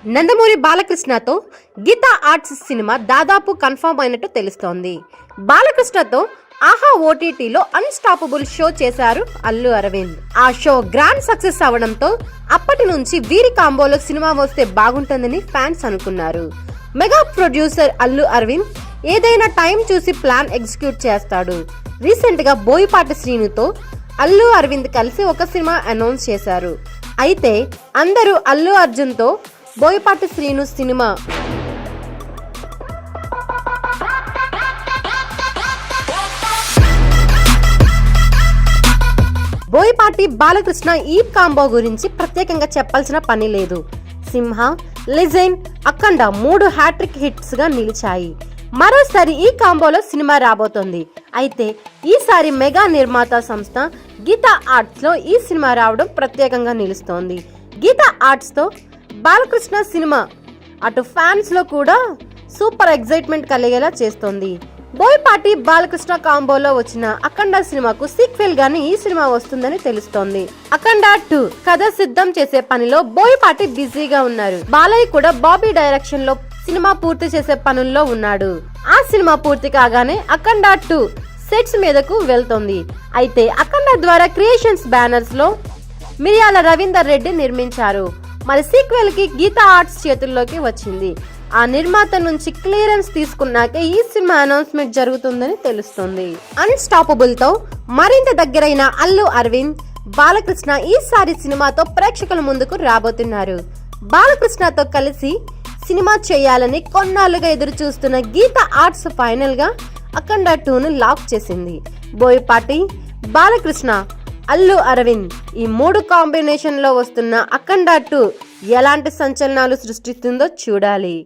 Nandamuri బాలకృష్ణతో Gita arts cinema దాదాపు confirm అయినట్టు తెలుస్తోంది. బాలకృష్ణతో ఆహా ఓటీటీలో అన్స్టాపబుల్ షో చేశారు అల్లు అరవింద్. ఆ షో గ్రాండ్ సక్సెస్ అవడంతో అప్పటి నుంచి వీరి కాంబోలో సినిమా వస్తే బాగుంటుందని ఫ్యాన్స్ అనుకున్నారు. మెగా ప్రొడ్యూసర్ అల్లు అరవింద్ ఏదైనా టైం చూసి ప్లాన్ ఎగ్జిక్యూట్ చేస్తాడు. రీసెంట్ గా బోయపాటి శ్రీనుతో అల్లు అరవింద్ కలిసి ఒక సినిమా అనౌన్స్ చేశారు. అయితే అందరూ అల్లు అర్జున్ తో బోయపాటి శ్రీను సినిమా బోయపాటి బాలకృష్ణ ఈ కాంబో గురించి ప్రత్యేకంగా చెప్పాల్సిన పని లేదు. సింహ, లెజెండ్, అఖండ 3 హ్యాట్రిక్ హిట్స్ గా నిలిచాయి. మరోసారి ఈ కాంబోలో సినిమా రాబోతోంది. అయితే ఈసారి మెగా నిర్మాత సంస్థ గీతా ఆర్ట్స్ లో ఈ సినిమా రావడం ప్రత్యేకంగా నిలుస్తోంది. గీతా ఆర్ట్స్ తో బాలకృష్ణ సినిమా అటు ఫ్యాన్స్ లో కూడా సూపర్ ఎక్సైట్మెంట్ కలిగేలా చేస్తోంది. బోయపాటి బాలకృష్ణ కాంబోలో వచ్చిన అఖండ సినిమాకు సీక్వెల్ గానీ ఈ సినిమా వస్తుందని తెలుస్తోంది. అఖండ 2 కథ సిద్ధం చేసే పనిలో బోయపాటి బిజీగా ఉన్నారు. బాలయ్య కూడా బాబీ డైరెక్షన్ లో సినిమా పూర్తి చేసే పనుల్లో ఉన్నాడు. ఆ సినిమా పూర్తి కాగానే అఖండ 2 సెట్స్ మీదకు వెళ్తోంది. అయితే అఖండ ద్వారా క్రియేషన్స్ బ్యానర్స్ లో మిర్యాల రవీందర్ రెడ్డి నిర్మించారు. మరి సీక్వెల్ కి గీతా ఆర్ట్స్ చేతుల్లోకి వచ్చింది. ఆ నిర్మాత నుంచి క్లియరెన్స్ తీసుకున్నాకే ఈ సినిమా అనౌన్స్మెంట్ జరుగుతుందని తెలుస్తుంది. అన్స్టాపబుల్ తో మరింత దగ్గరైన అల్లు అరవింద్, బాలకృష్ణ ఈసారి సినిమాతో ప్రేక్షకుల ముందుకు రాబోతున్నారు. బాలకృష్ణతో కలిసి సినిమా చేయాలని కొన్నాళ్ళుగా ఎదురు చూస్తున్న గీతా ఆర్ట్స్ ఫైనల్ గా అఖండ 2ను లాక్ చేసింది. బోయపాటి, బాలకృష్ణ, అల్లు అరవింద్ ఈ 3 కాంబినేషన్ లో వస్తున్న అఖండ 2 ఎలాంటి సంచలనాలు సృష్టిస్తుందో చూడాలి.